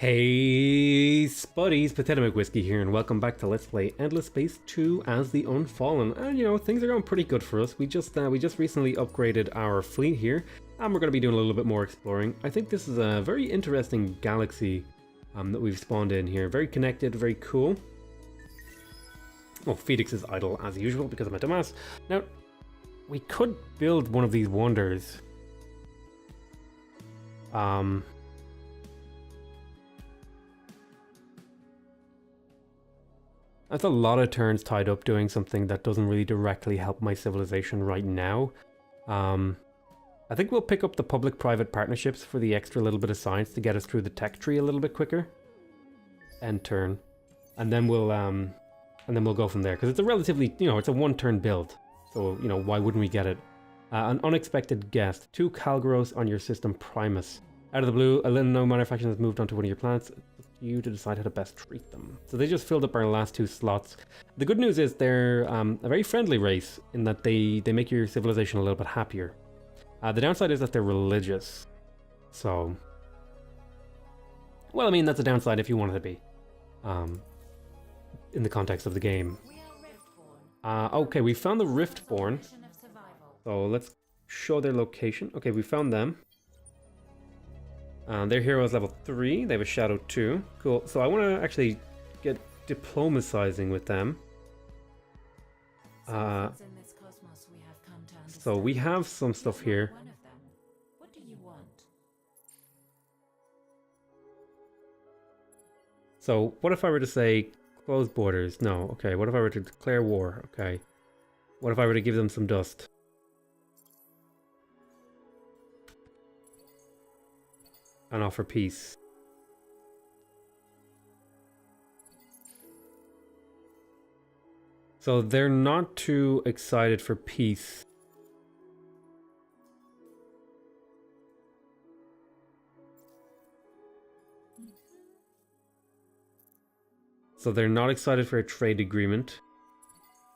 Hey spuddies, PotatoMcWhiskey here, and welcome back to Let's Play Endless Space 2 as the Unfallen. And you know, things are going pretty good for us. We just recently upgraded our fleet here, and we're going to be doing a little bit more exploring. I think this is a very interesting galaxy that we've spawned in here. Very connected, very cool. Oh, Phoenix is idle as usual because I'm a dumbass. Now, we could build one of these wonders. That's a lot of turns tied up doing something that doesn't really directly help my civilization right now. I think we'll pick up the public-private partnerships for the extra little bit of science to get us through the tech tree a little bit quicker. End turn. And then we'll go from there. Because it's a relatively, it's a one-turn build. So, why wouldn't we get it? An unexpected guest. 2 Calgros on your system Primus. Out of the blue, a little no minor faction has moved onto one of your planets. It's up to you to decide how to best treat them. So they just filled up our last 2 slots. The good news is they're a very friendly race in that they make your civilization a little bit happier. The downside is that they're religious. So, well, I mean, that's a downside if you wanted to be. In the context of the game. Okay, we found the Riftborn. So let's show their location. Okay, we found them. Their hero is level 3. They have a shadow 2. Cool. So I want to actually get diplomatizing with them. So we have some stuff here. So what if I were to say close borders? No. Okay. What if I were to declare war? Okay. What if I were to give them some dust? And offer peace. So they're not too excited for peace. So they're not excited for a trade agreement.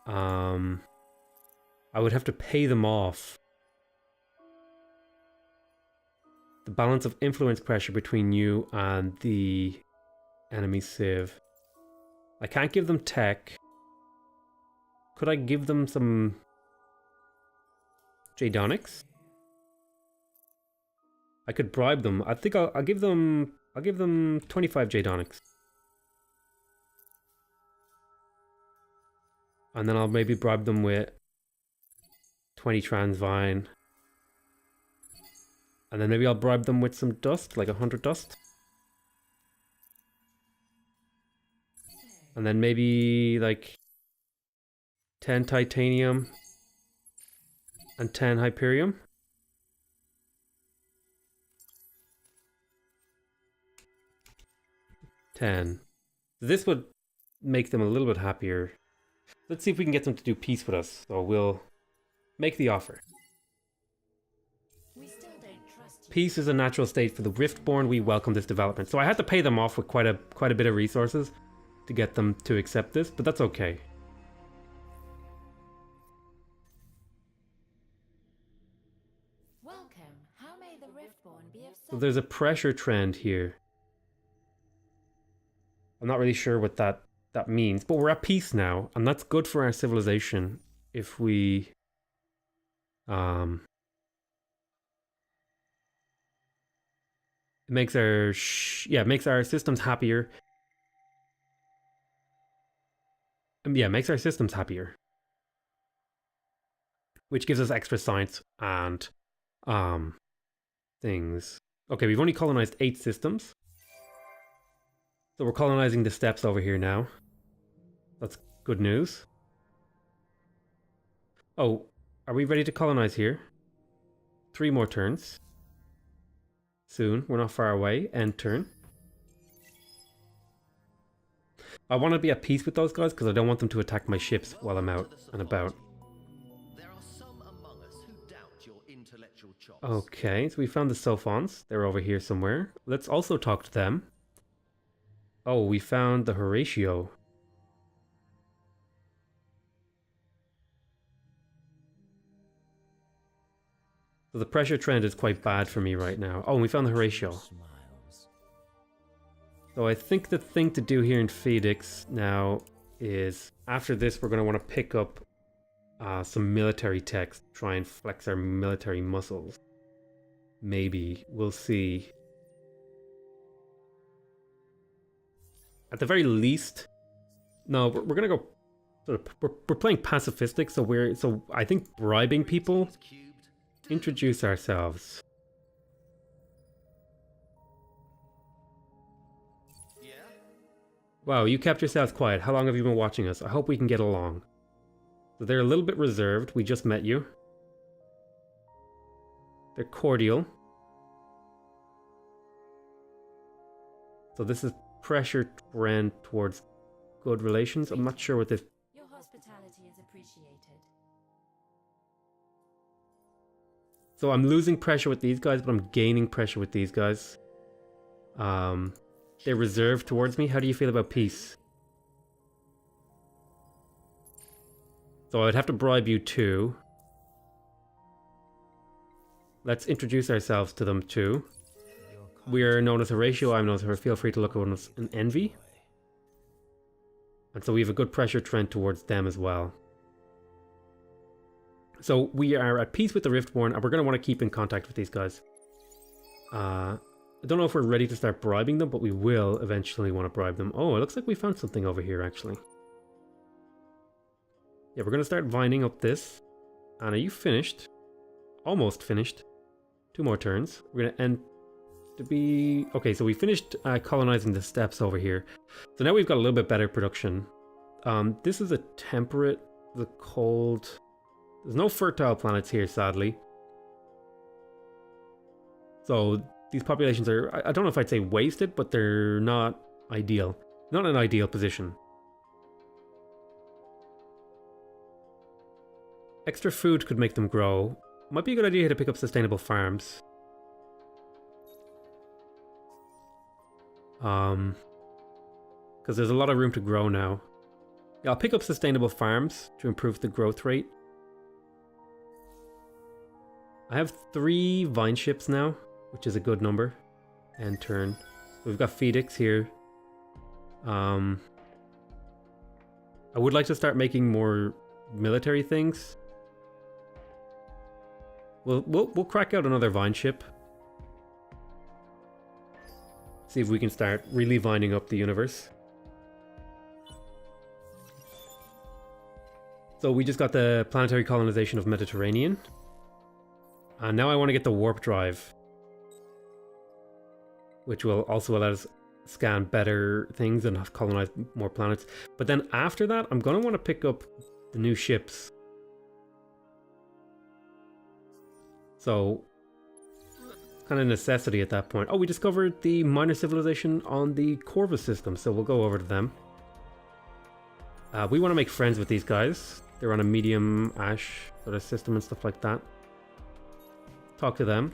I would have to pay them off. The balance of influence pressure between you and the enemy civ. I can't give them tech. Could I give them some Jadonics? I could bribe them. I think I'll give them 25 Jadonics. And then I'll maybe bribe them with 20 Transvine. And then maybe I'll bribe them with some dust, like 100 dust. And then maybe like 10 titanium and 10 hyperium. So this would make them a little bit happier. Let's see if we can get them to do peace with us. So we'll make the offer. Peace is a natural state for the Riftborn. We welcome this development. So I had to pay them off with quite a bit of resources to get them to accept this, but that's okay. Welcome. How may the Riftborn be of service? So there's a pressure trend here. I'm not really sure what that means, but we're at peace now, and that's good for our civilization if we it makes our makes our systems happier. Yeah, makes our systems happier. Which gives us extra science and things. Okay, we've only colonized 8 systems. So we're colonizing the steppes over here now. That's good news. Oh, are we ready to colonize here? 3 more turns. Soon. We're not far away. End turn. I want to be at peace with those guys because I don't want them to attack my ships while I'm out and about. There are some among us who doubt your intellectual chops. Okay, so we found the Sophons. They're over here somewhere. Let's also talk to them. Oh, we found the Horatio. So the pressure trend is quite bad for me right now. Oh, and we found the Horatio. So I think the thing to do here in Phoenix now is, after this, we're going to want to pick up some military techs, try and flex our military muscles. Maybe. We'll see. At the very least... No, we're going to go... Sort of, we're playing pacifistic, so I think bribing people... Introduce ourselves. Wow, you kept yourselves quiet. How long have you been watching us? I hope we can get along. So they're a little bit reserved. We just met you. They're cordial. So this is pressure trend towards good relations. I'm not sure what this... Your hospitality is appreciated. So I'm losing pressure with these guys, but I'm gaining pressure with these guys. They're reserved towards me. How do you feel about peace? So I'd have to bribe you too. Let's introduce ourselves to them too. We are known as Horatio. I'm known as Horatio. Feel free to look at us in envy. And so we have a good pressure trend towards them as well. So we are at peace with the Riftborn, and we're going to want to keep in contact with these guys. I don't know if we're ready to start bribing them, but we will eventually want to bribe them. Oh, it looks like we found something over here, actually. Yeah, we're going to start vining up this. And are you finished? Almost finished. 2 more turns. We're going to end to be... Okay, so we finished colonizing the steppes over here. So now we've got a little bit better production. This is a temperate, the cold... There's no fertile planets here, sadly. So... These populations are, I don't know if I'd say wasted, but they're not ideal. Not an ideal position. Extra food could make them grow. Might be a good idea to pick up sustainable farms. Because there's a lot of room to grow now. Yeah, I'll pick up sustainable farms to improve the growth rate. I have 3 vine ships now, which is a good number. End turn. We've got Phoenix here. I would like to start making more military things. We'll crack out another vine ship. See if we can start really vining up the universe. So we just got the planetary colonization of Mediterranean. And now I want to get the warp drive, which will also allow us to scan better things and colonize more planets. But then after that, I'm going to want to pick up the new ships. So, kind of necessity at that point. Oh, we discovered the minor civilization on the Corvus system, so we'll go over to them. We want to make friends with these guys. They're on a medium ash sort of system and stuff like that. Talk to them.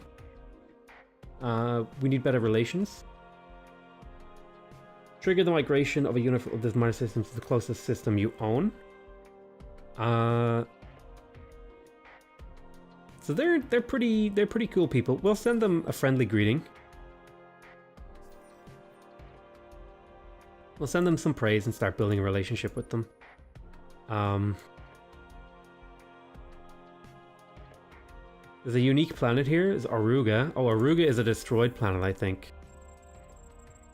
We need better relations. Trigger the migration of a unit of this minor system to the closest system you own. So they're pretty cool people. We'll send them a friendly greeting. We'll send them some praise and start building a relationship with them. There's a unique planet here, is Aruga. Oh, Aruga is a destroyed planet, I think.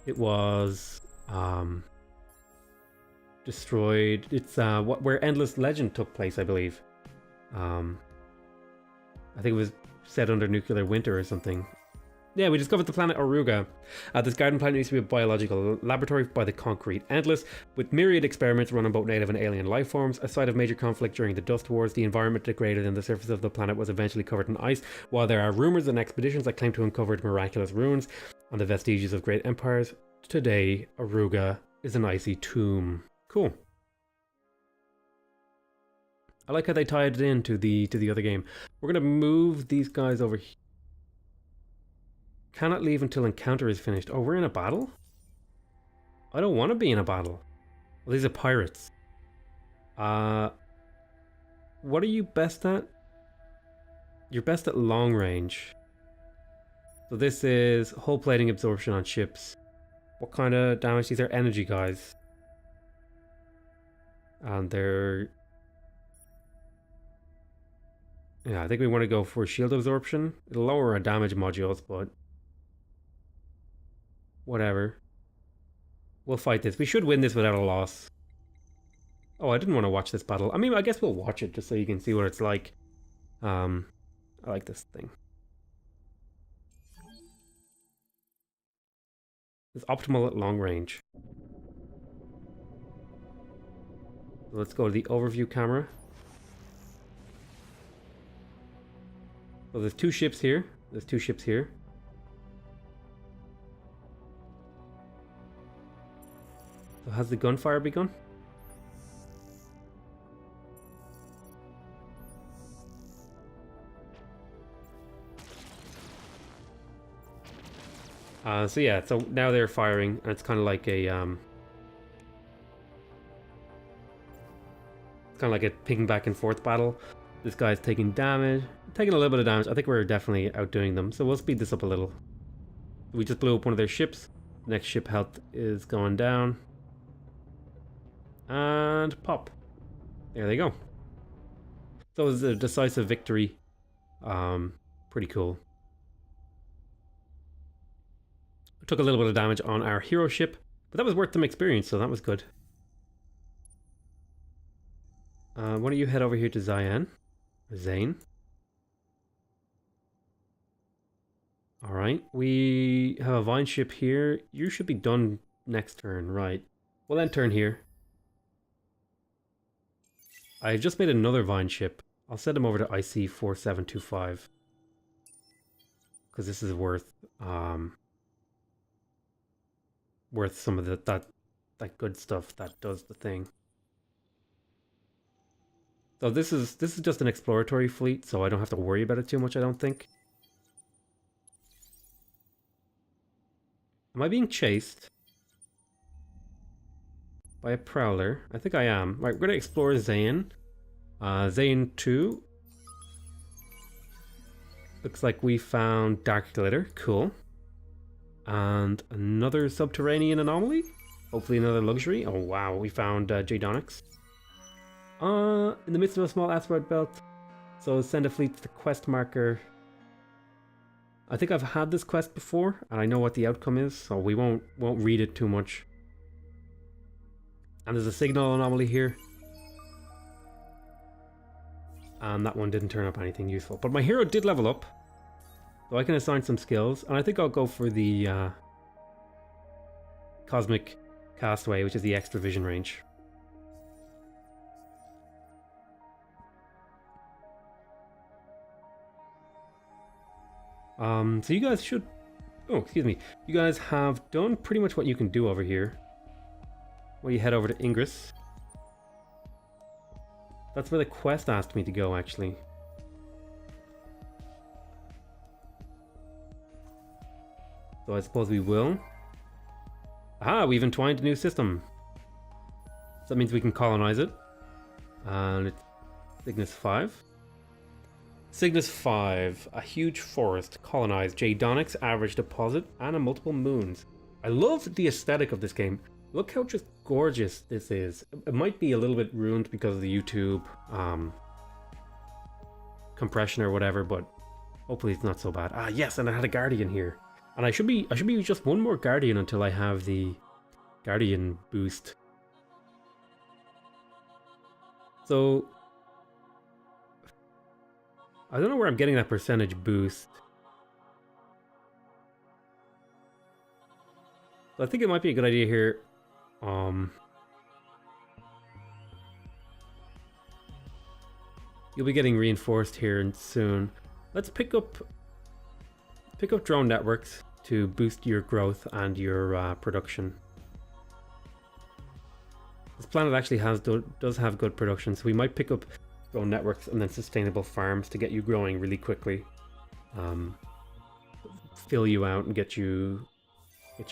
It was destroyed. It's where Endless Legend took place, I believe. I think it was set under nuclear winter or something. Yeah, we discovered the planet Aruga. This garden planet used to be a biological laboratory by the concrete endless, with myriad experiments run on both native and alien life forms. A site of major conflict during the Dust Wars, the environment degraded and the surface of the planet was eventually covered in ice. While there are rumors and expeditions that claim to have uncovered miraculous ruins on the vestiges of great empires, today Aruga is an icy tomb. Cool. I like how they tied it into the other game. We're gonna move these guys over here. Cannot leave until encounter is finished. Oh, we're in a battle? I don't want to be in a battle. Well, these are pirates. What are you best at? You're best at long range. So this is hull plating absorption on ships. What kind of damage? These are energy guys. And they're... Yeah, I think we want to go for shield absorption. It'll lower our damage modules, but... Whatever. We'll fight this. We should win this without a loss. Oh, I didn't want to watch this battle. I mean, I guess we'll watch it just so you can see what it's like. I like this thing. It's optimal at long range. So let's go to the overview camera. So there's 2 ships here. There's 2 ships here. So has the gunfire begun? So yeah, so now they're firing, and it's kind of like a it's kind of like a ping back and forth battle. This guy's taking damage, taking a little bit of damage. I think we're definitely outdoing them, so we'll speed this up a little. We just blew up one of their ships. Next ship health is going down, and pop. There they go. So it was a decisive victory. Pretty cool. Took a little bit of damage on our hero ship, but that was worth some experience, so that was good. Why don't you head over here to Zane. Alright, we have a vine ship here. You should be done next turn, right. We'll end turn here. I just made another vine ship. I'll send him over to IC 4725. Because this is worth some of that good stuff that does the thing. So this is just an exploratory fleet, so I don't have to worry about it too much, I don't think. Am I being chased by a prowler? I think I am. Right, we're gonna explore Zane. Zane 2. Looks like we found Dark Glitter. Cool. And another subterranean anomaly? Hopefully another luxury. Oh wow, we found Jadonics. In the midst of a small asteroid belt. So send a fleet to the quest marker. I think I've had this quest before, and I know what the outcome is, so we won't read it too much. And there's a signal anomaly here. And that one didn't turn up anything useful. But my hero did level up. So I can assign some skills, and I think I'll go for the Cosmic Castaway, which is the extra vision range. So you guys should... Oh, excuse me. You guys have done pretty much what you can do over here. Well, you head over to Ingress. That's where the quest asked me to go, actually. So I suppose we will. Aha, we've entwined a new system. So that means we can colonize it. And it's Cygnus 5. Cygnus 5, a huge forest, colonized, Jadonics, average deposit, and a multiple moons. I love the aesthetic of this game. Look how just gorgeous this is. It might be a little bit ruined because of the YouTube compression or whatever, but hopefully it's not so bad. Ah, yes, and I had a Guardian here. And I should be just one more Guardian until I have the Guardian boost. So I don't know where I'm getting that percentage boost. So I think it might be a good idea here. You'll be getting reinforced here and soon. Let's pick up drone networks to boost your growth and your production. This planet actually does have good production, so we might pick up drone networks and then sustainable farms to get you growing really quickly. Fill you out and get you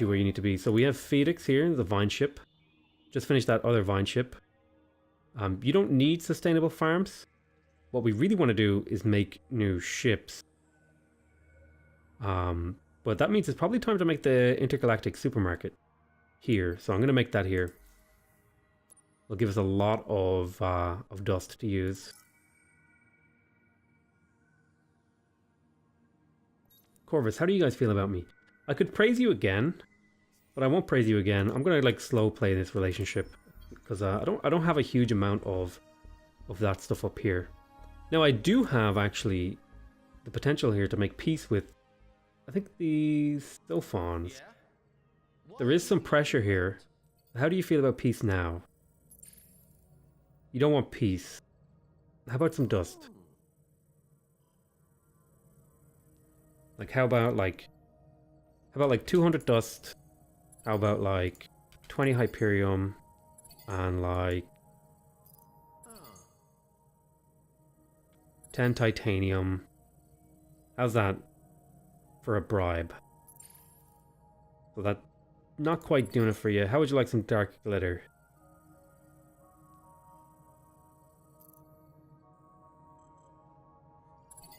where you need to be. So we have Phoenix here, the vine ship. Just finished that other vine ship. You don't need sustainable farms. What we really want to do is make new ships. But that means it's probably time to make the intergalactic supermarket. here. So I'm going to make that here. It'll give us a lot of dust to use. Corvus, how do you guys feel about me? I could praise you again, but I won't praise you again. I'm gonna like slow play this relationship because I don't have a huge amount of that stuff up here. Now I do have actually the potential here to make peace with, I think, the Sophons. Yeah? There is some pressure here. How do you feel about peace now? You don't want peace. How about some dust? Like how about like 200 dust? How about like 20 Hyperium and like 10 titanium? How's that for a bribe? So that not quite doing it for you. How would you like some dark glitter?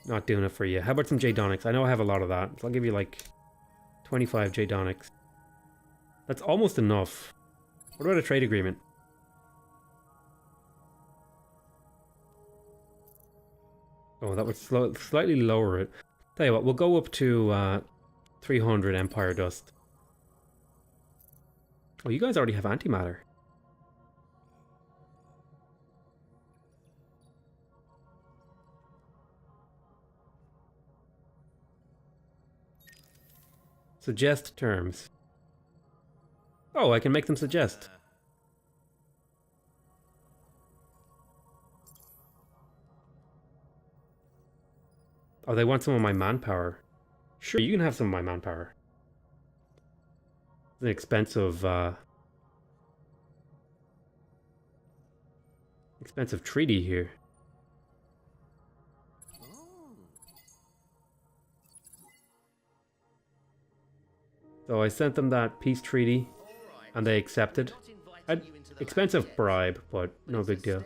Not doing it for you. How about some Jadonics? I know I have a lot of that, so I'll give you like 25 Jadonics. That's almost enough. What about a trade agreement? Oh, that would slightly lower it. Tell you what, we'll go up to 300 Empire Dust. Oh, you guys already have antimatter. Suggest terms. Oh, I can make them suggest. Oh, they want some of my manpower. Sure, you can have some of my manpower. It's an expensive treaty here. So I sent them that peace treaty, and they accepted. Expensive bribe, but no big deal.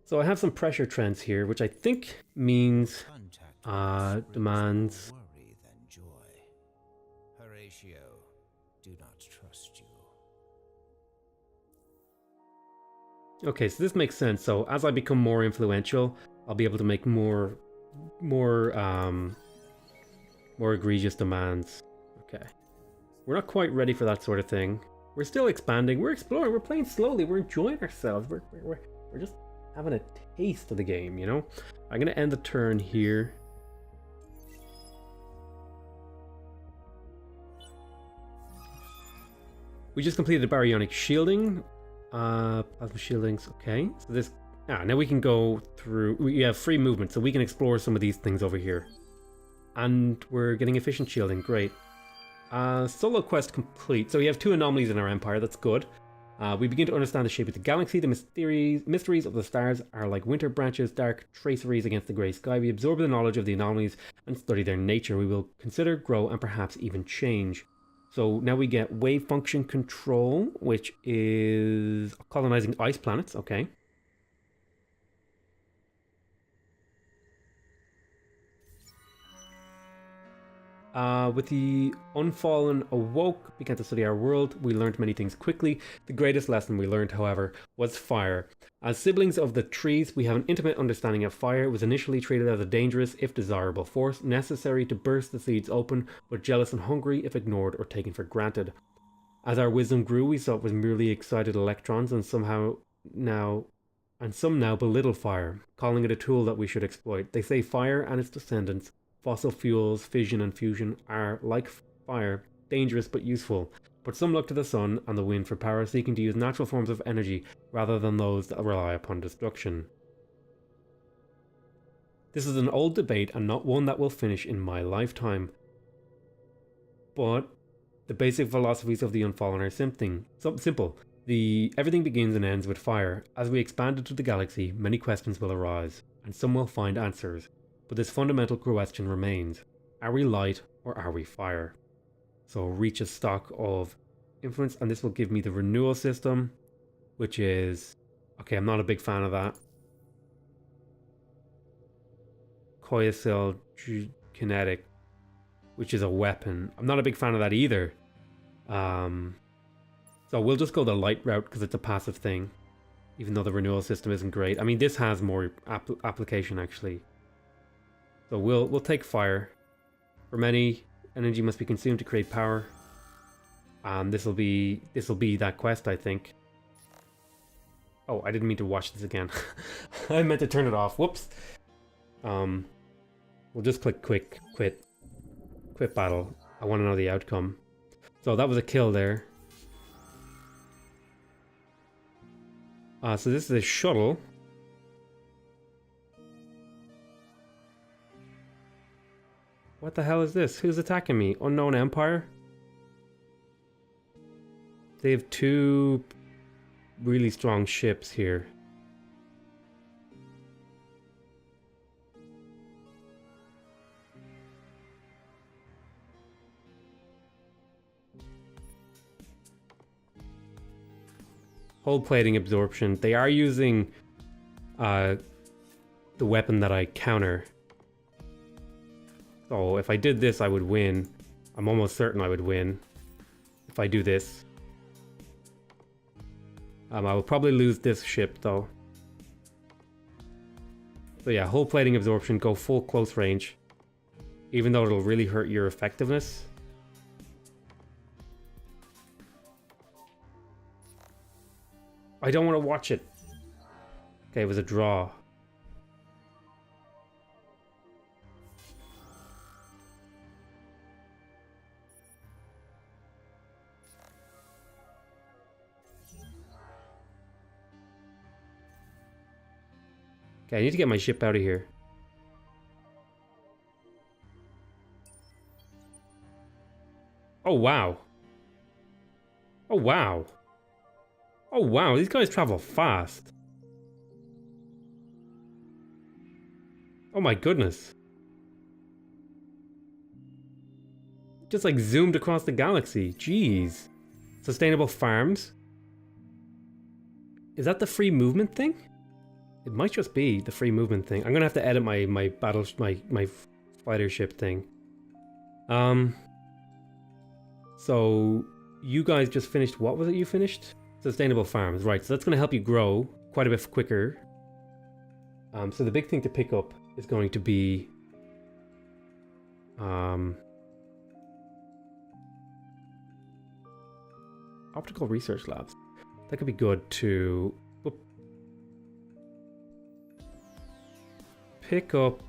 So I have some pressure trends here, which I think means demands. Worry than joy. Horatio, do not trust you. Okay, so this makes sense. So as I become more influential, I'll be able to make more egregious demands. Okay, we're not quite ready for that sort of thing. We're still expanding. We're exploring. We're playing slowly. We're enjoying ourselves. We're just having a taste of the game, you know? I'm gonna end the turn here. We just completed the baryonic shielding. Plasma shieldings, okay. So this, now we can go through, we have free movement, so we can explore some of these things over here. And we're getting efficient shielding, great. Solo quest complete. So we have 2 anomalies in our empire, that's good. We begin to understand the shape of the galaxy. The mysteries of the stars are like winter branches, dark traceries against the grey sky. We absorb the knowledge of the anomalies and study their nature. We will consider, grow, and perhaps even change. So now we get wave function control, which is colonizing ice planets, okay. With the Unfallen awoke, began to study our world. We learned many things quickly. The greatest lesson we learned, however, was fire. As siblings of the trees, we have an intimate understanding of fire. It was initially treated as a dangerous, if desirable, force, necessary to burst the seeds open, but jealous and hungry if ignored or taken for granted. As our wisdom grew, we saw it was merely excited electrons, and some now belittle fire, calling it a tool that we should exploit. They say fire and its descendants, fossil fuels, fission and fusion, are, like fire, dangerous but useful. But some look to the sun and the wind for power, seeking to use natural forms of energy rather than those that rely upon destruction. This is an old debate and not one that will finish in my lifetime. But the basic philosophies of the Unfallen are simple. Everything begins and ends with fire. As we expand into the galaxy, many questions will arise, and some will find answers. But this fundamental question remains. Are we light or are we fire? So reach a stock of influence, and this will give me the renewal system, which is, okay, I'm not a big fan of that. Coyacil kinetic, which is a weapon. I'm not a big fan of that either. So we'll just go the light route because it's a passive thing, even though the renewal system isn't great. I mean, this has more application actually. So we'll take fire. For many, energy must be consumed to create power. This will be that quest, I think. Oh, I didn't mean to watch this again. I meant to turn it off. Whoops. We'll just click quit battle. I want to know the outcome. So that was a kill there. So this is a shuttle. What the hell is this? Who's attacking me? Unknown Empire? They have 2 really strong ships here. Hull plating absorption. They are using the weapon that I counter. So if I did this, I would win. I'm almost certain I would win if I do this. I will probably lose this ship though. So yeah, hull plating absorption, go full close range. Even though it'll really hurt your effectiveness. I don't want to watch it. Okay, it was a draw. Okay, I need to get my ship out of here. Oh, wow. Oh, wow. Oh, wow. These guys travel fast. Oh, my goodness. Just like zoomed across the galaxy. Jeez. Sustainable farms. Is that the free movement thing? It might just be the free movement thing. I'm gonna have to edit my fighter ship thing. So you guys just finished, what was it you finished? Sustainable farms, right, so that's gonna help you grow quite a bit quicker. So the big thing to pick up is going to be optical research labs. That could be good to pick up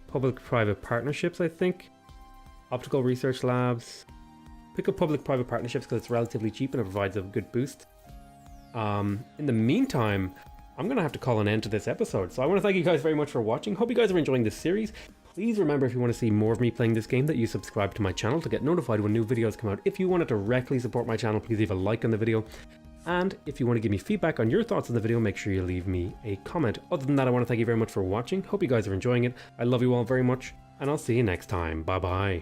public-private partnerships, I think. Optical research labs. Pick up public-private partnerships because it's relatively cheap and it provides a good boost. In the meantime, I'm going to have to call an end to this episode. So I want to thank you guys very much for watching. Hope you guys are enjoying this series. Please remember, if you want to see more of me playing this game, that you subscribe to my channel to get notified when new videos come out. If you want to directly support my channel, please leave a like on the video. And if you want to give me feedback on your thoughts on the video, make sure you leave me a comment. Other than that, I want to thank you very much for watching. Hope you guys are enjoying it. I love you all very much, and I'll see you next time. Bye bye.